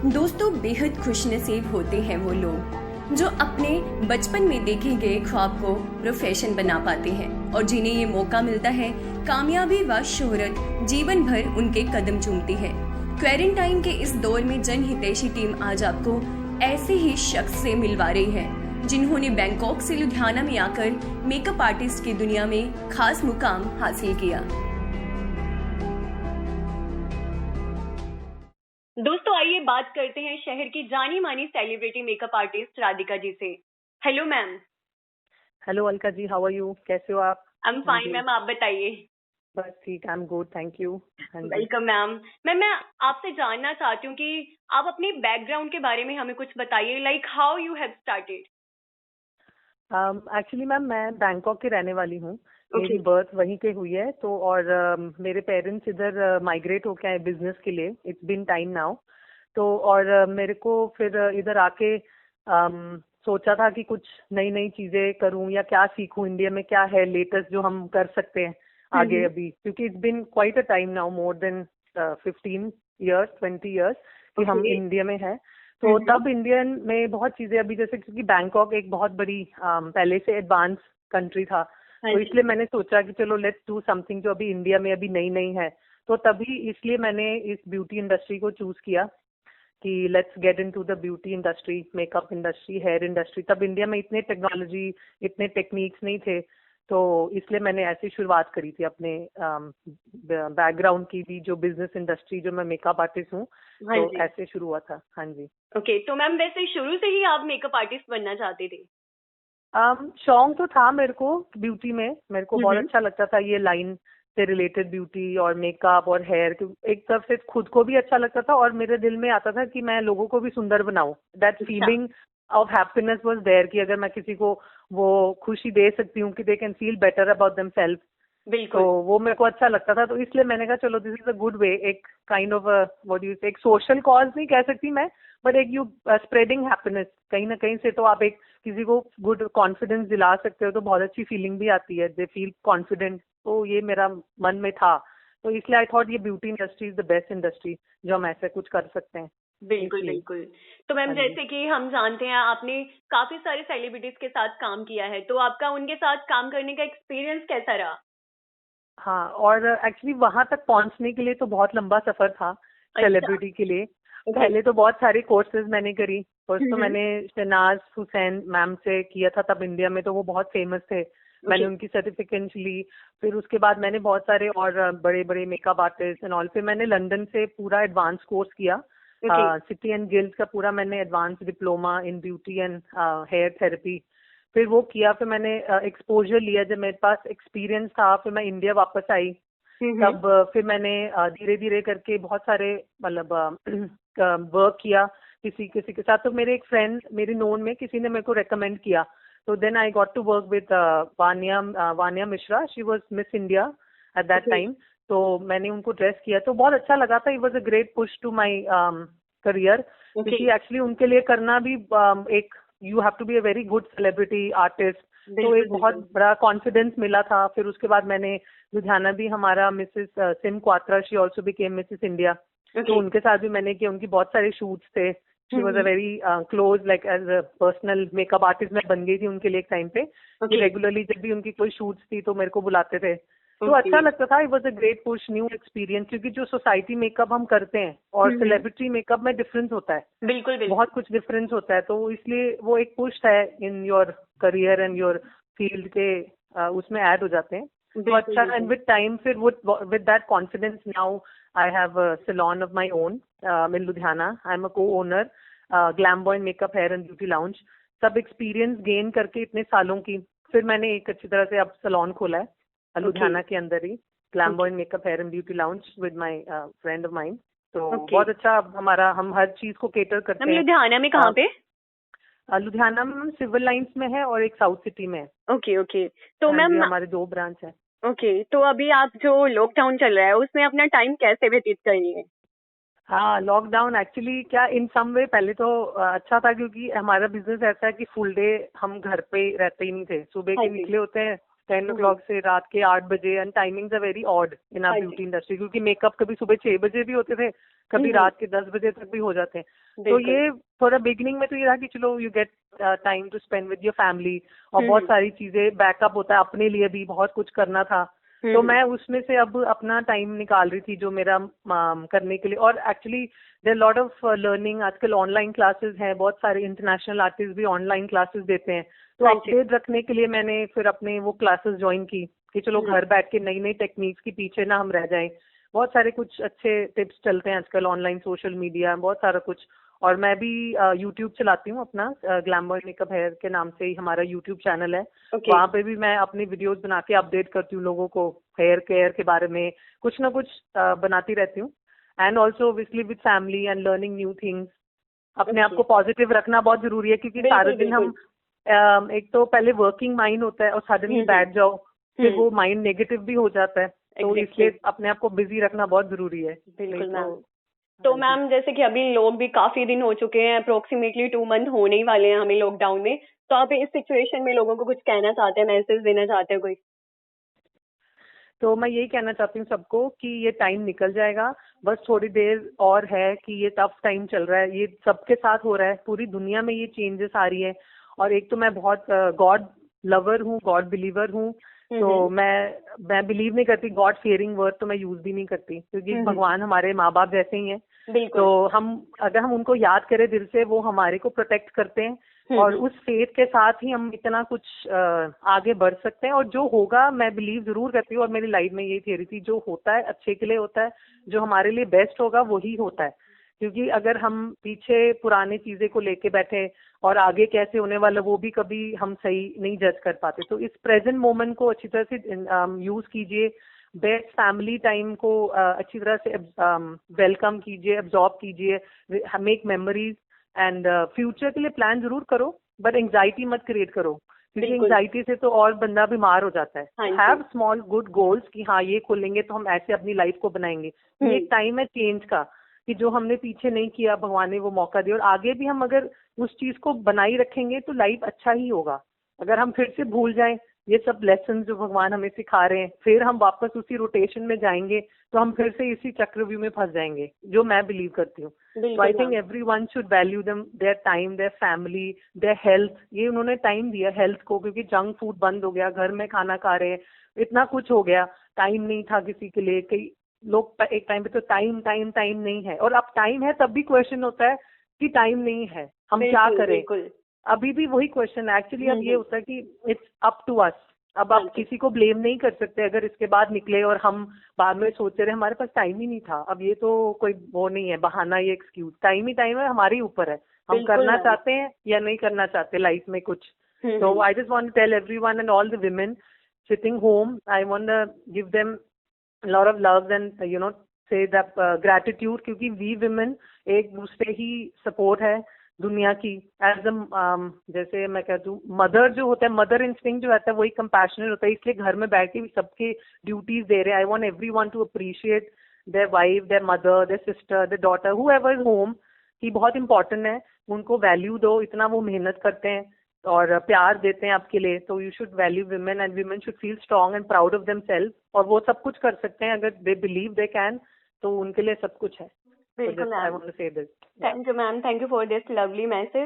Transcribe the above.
दोस्तों, बेहद खुशनसीब होते हैं वो लोग जो अपने बचपन में देखे गए ख्वाब को प्रोफेशन बना पाते हैं और जिन्हें ये मौका मिलता है कामयाबी व शोहरत जीवन भर उनके कदम चूमती है। क्वारंटाइन के इस दौर में जनहितैषी टीम आज आपको ऐसे ही शख्स से मिलवा रही है जिन्होंने बैंकॉक से लुधियाना में आकर मेकअप आर्टिस्ट की दुनिया में खास मुकाम हासिल किया। दोस्तों, आइए बात करते हैं शहर की जानी मानी celebrity makeup artist Radhika ji से। Hello ma'am. Hello Alka ji, how are you? कैसे हो आप? आई एम फाइन मैम, आप बताइए। बस ठीक, I am good, thank you. Welcome ma'am. मैं आपसे जानना चाहती हूँ कि आप अपने बैकग्राउंड के बारे में हमें कुछ बताइए, like how you have started. Actually ma'am, मैं बैंकॉक की रहने वाली हूँ। Okay. मेरी बर्थ वहीं पे हुई है, तो और मेरे पेरेंट्स इधर माइग्रेट होके आए बिजनेस के लिए। It's been time now. तो और मेरे को फिर इधर आके सोचा था कि कुछ नई नई चीजें करूं या क्या सीखूं, इंडिया में क्या है लेटेस्ट जो हम कर सकते हैं आगे अभी, क्योंकि it's been quite a time now, more than 15 years 20 years कि हम इंडिया में है। तो तब इंडियन में बहुत चीजें अभी, जैसे क्योंकि बैंकॉक एक बहुत बड़ी पहले से एडवांस कंट्री था, तो इसलिए मैंने सोचा कि चलो लेट्स डू समथिंग जो अभी इंडिया में अभी नई नई है। तो तभी इसलिए मैंने इस ब्यूटी इंडस्ट्री को चूज किया कि let's get into the beauty industry, makeup industry, hair industry. तब इंडिया में इतने टेक्नोलॉजी, इतने टेक्निक्स नहीं थे, तो इसलिए मैंने ऐसी शुरुआत करी थी अपने बैकग्राउंड की भी, जो बिजनेस इंडस्ट्री, जो मैं मेकअप आर्टिस्ट हूँ, तो ऐसे शुरू हुआ था। हाँ जी। ओके, तो मैम वैसे शुरू से ही आप मेकअप आर्टिस्ट बनना चाहते थे? शौक तो था मेरे को ब्यूटी में, मेरे को बहुत अच्छा लगता था ये लाइन से रिलेटेड, ब्यूटी और मेकअप और हेयर। एक तरफ से खुद को भी अच्छा लगता था और मेरे दिल में आता था कि मैं लोगों को भी सुंदर बनाऊं। That feeling of happiness was there कि अगर मैं किसी को वो खुशी दे सकती हूँ कि they can feel better about themselves, तो वो मेरे को अच्छा लगता था। तो इसलिए मैंने कहा चलो this is a good way, एक काइंड ऑफ व्हाट यू से, एक सोशल कॉज नहीं कह सकती मैं, बट एक यू स्प्रेडिंग हैप्पीनेस कहीं ना कहीं से, तो आप एक किसी को गुड कॉन्फिडेंस दिला सकते हो, तो बहुत अच्छी फीलिंग भी आती है, दे फील कॉन्फिडेंट। तो ये मेरा मन में था, तो इसलिए आई थॉट ये beauty industry is the best industry जो हम ऐसे कुछ कर सकते हैं। बिल्कुल बिल्कुल। तो मैम जैसे कि हम जानते हैं आपने काफी सारे सेलिब्रिटीज के साथ काम किया है, तो आपका उनके साथ काम करने का एक्सपीरियंस कैसा रहा? हाँ, और एक्चुअली वहां तक पहुंचने के लिए तो बहुत लंबा सफर था सेलिब्रिटी के लिए। पहले तो बहुत सारे कोर्सेज मैंने करी। फर्स्ट तो मैंने शहनाज हुसैन मैम से किया था, तब इंडिया में तो वो बहुत फेमस थे। मैंने उनकी सर्टिफिकेट ली। फिर उसके बाद मैंने बहुत सारे और बड़े बड़े मेकअप आर्टिस्ट एंड ऑल। फिर मैंने लंदन से पूरा एडवांस कोर्स किया, सिटी एंड गिल्ड्स का पूरा मैंने advance diploma in beauty and hair therapy फिर वो किया। फिर मैंने एक्सपोजर लिया, जब मेरे पास एक्सपीरियंस था फिर मैं इंडिया वापस आई। तब फिर मैंने धीरे धीरे करके बहुत सारे मतलब वर्क किया किसी किसी के साथ। तो मेरे एक फ्रेंड, मेरे नोन में किसी ने मेरे को रेकमेंड किया, तो then I got to work with Vania Mishra. She was Miss India at that time. तो मैंने उनको ड्रेस किया, तो बहुत अच्छा लगा था। It was a great push to my career, क्योंकि एक्चुअली उनके लिए करना भी एक, you have to be a very good celebrity artist, तो एक बहुत बड़ा कॉन्फिडेंस मिला था। फिर उसके बाद मैंने लुधियाना भी, हमारा Mrs SIM Kwatra, she also became Mrs India, तो उनके साथ भी मैंने किया। उनकी बहुत सारे शूट्स थे। She was a very close, like as a personal makeup artist मैं बन गई थी उनके लिए एक टाइम पे। रेगुलरली जब भी उनकी कोई शूट्स थी तो मेरे को बुलाते थे, तो अच्छा लगता था। It was a great push, new experience, क्योंकि जो सोसाइटी मेकअप हम करते हैं और सेलिब्रिटी मेकअप में डिफरेंस होता है। बिल्कुल बहुत कुछ डिफरेंस होता है, तो इसलिए वो एक पुश है in your career and your field के, उसमें ऐड हो जाते हैं। तो अच्छा, एंड विद टाइम फिर with that confidence now I have a salon of my own in Ludhiana. I am a co-owner Glamboy makeup hair and beauty lounge. सब experience gain करके इतने सालों की, फिर मैंने एक अच्छी तरह से अब सैलून खोला है लुधियाना के अंदर ही, Glamboy makeup hair and beauty lounge with my friend of mine. तो बहुत अच्छा हमारा, हम हर चीज को केटर करते हैं। लुधियाना में कहाँ पे? लुधियाना में सिविल लाइंस में है और एक साउथ सिटी में है। ओके। तो मैम हमारे 2 ब्रांच है। ओके, तो अभी आप जो लॉकडाउन चल रहा है उसमें अपना टाइम कैसे व्यतीत कर रही है? हाँ, लॉकडाउन एक्चुअली क्या इन सम वे पहले तो अच्छा था, क्योंकि हमारा बिजनेस ऐसा है कि फुल डे हम घर पे रहते ही नहीं थे। सुबह के निकले होते हैं, 10 o'clock से रात के 8 बजे, and timings are very odd in our beauty industry, क्योंकि मेकअप कभी सुबह 6 बजे भी होते थे, कभी रात के 10 बजे तक भी हो जाते हैं। तो ये थोड़ा बिगिनिंग में तो ये रहा कि चलो you get time to spend with your family, और बहुत सारी चीजें बैकअप होता है, अपने लिए भी बहुत कुछ करना था। तो मैं उसमें से अब अपना टाइम निकाल रही थी जो मेरा करने के लिए। और actually there lot of learning, आजकल ऑनलाइन क्लासेस हैं, बहुत सारे इंटरनेशनल आर्टिस्ट भी ऑनलाइन क्लासेस देते हैं। तो अपडेट रखने के लिए मैंने फिर अपने वो क्लासेस ज्वाइन की कि चलो घर बैठ के नई नई टेक्निक्स के पीछे ना हम रह जाएं। बहुत सारे कुछ अच्छे टिप्स चलते हैं आजकल ऑनलाइन, सोशल मीडिया, बहुत सारा कुछ। और मैं भी यूट्यूब चलाती हूँ अपना, ग्लैमर मेकअप हेयर के नाम से ही हमारा यूट्यूब चैनल है। वहाँ पे भी मैं अपनी वीडियोस बना के अपडेट करती हूँ लोगों को, हेयर केयर के बारे में कुछ ना कुछ बनाती रहती हूँ। And also obviously with family and learning new things. अपने आप को पॉजिटिव रखना बहुत जरूरी है, क्योंकि सारे दिन हम एक तो पहले वर्किंग माइंड होता है और सडनली बैठ जाओ, फिर वो माइंड नेगेटिव भी हो जाता है। तो इसलिए अपने आप को बिजी रखना बहुत जरूरी है। बिल्कुल मैम। तो मैम जैसे कि अभी लोग भी काफी दिन हो चुके हैं, अप्रोक्सीमेटली 2 मंथ होने ही वाले हैं हमें लॉकडाउन में, तो आप इस सिचुएशन में लोगों को कुछ कहना चाहते हैं, मैसेज देना चाहते हैं कोई? तो मैं यही कहना चाहती हूँ सबको कि ये टाइम निकल जाएगा, बस थोड़ी देर और है कि ये टफ टाइम चल रहा है, ये सबके साथ हो रहा है, पूरी दुनिया में ये चेंजेस आ रही है। और एक तो मैं बहुत गॉड लवर हूँ, गॉड बिलीवर हूँ, तो मैं बिलीव नहीं करती, गॉड फियरिंग वर्ड तो मैं यूज भी नहीं करती, क्योंकि भगवान हमारे माँ बाप जैसे ही हैं। तो अगर हम उनको याद करें दिल से, वो हमारे को प्रोटेक्ट करते हैं, और उस फेथ के साथ ही हम इतना कुछ आगे बढ़ सकते हैं। और जो होगा मैं बिलीव जरूर करती हूँ, और मेरी लाइफ में यही थियरी थी, जो होता है अच्छे के लिए होता है, जो हमारे लिए बेस्ट होगा वही होता है। क्योंकि अगर हम पीछे पुरानी चीजें को लेके बैठे और आगे कैसे होने वाला वो भी कभी हम सही नहीं जज कर पाते। तो इस प्रेजेंट मोमेंट को अच्छी तरह से यूज कीजिए, बेस्ट फैमिली टाइम को अच्छी तरह से वेलकम कीजिए, एब्जॉर्ब कीजिए, मेक मेमोरीज, एंड फ्यूचर के लिए प्लान जरूर करो, बट एंजाइटी मत क्रिएट करो, क्योंकि एंजाइटी से तो और बंदा बीमार हो जाता है। हैव स्मॉल गुड गोल्स कि हाँ ये खोलेंगे तो हम ऐसे अपनी लाइफ को बनाएंगे। ये एक टाइम है चेंज का, कि जो हमने पीछे नहीं किया भगवान ने वो मौका दिया, और आगे भी हम अगर उस चीज को बनाई रखेंगे तो लाइफ अच्छा ही होगा। अगर हम फिर से भूल जाएं ये सब लेसन जो भगवान हमें सिखा रहे हैं, फिर हम वापस उसी रोटेशन में जाएंगे तो हम फिर से इसी चक्रव्यूह में फंस जाएंगे, जो मैं बिलीव करती हूँ। तो I think everyone should value them, their time, their family, their health. ये उन्होंने टाइम दिया हेल्थ को, क्योंकि जंक फूड बंद हो गया, घर में खाना खा रहे हैं, इतना कुछ हो गया, टाइम नहीं था किसी के लिए। कई लोग एक टाइम पे तो टाइम नहीं है, और अब टाइम है तब भी क्वेश्चन होता है कि टाइम नहीं है, हम क्या करें। अभी भी वही क्वेश्चन है एक्चुअली। अब ये होता है कि इट्स अप टू अस। अब आप किसी को ब्लेम नहीं कर सकते अगर इसके बाद निकले और हम बाद में सोचते रहे हमारे पास टाइम ही नहीं था। अब ये तो कोई वो नहीं है बहाना, ये एक्सक्यूज। टाइम है, हमारे ऊपर है, हम करना चाहते हैं या नहीं करना चाहते लाइफ में कुछ। तो I just want to tell everyone and all the women sitting home, I want to give them lot of love and say that gratitude, क्योंकि we women एक दूसरे ही सपोर्ट है दुनिया की। एज जैसे मैं कहती हूँ मदर जो होता है, मदर इंस्टिंक्ट जो रहता है वही कंपैशनेट होता है, इसलिए घर में बैठ के भी सबके ड्यूटीज दे रहे हैं। I want everyone to appreciate their wife, their mother, their sister, their daughter, whoever is home, कि बहुत इंपॉर्टेंट है, उनको वैल्यू दो, इतना वो मेहनत करते हैं और प्यार देते हैं आपके लिए। तो you should value women, and women should feel strong and proud of themselves, और वो सब कुछ कर सकते हैं अगर दे बिलीव दे कैन, तो उनके लिए सब कुछ है। बिल्कुल आई वांट टू से this. Thank you ma'am, thank you for this lovely message.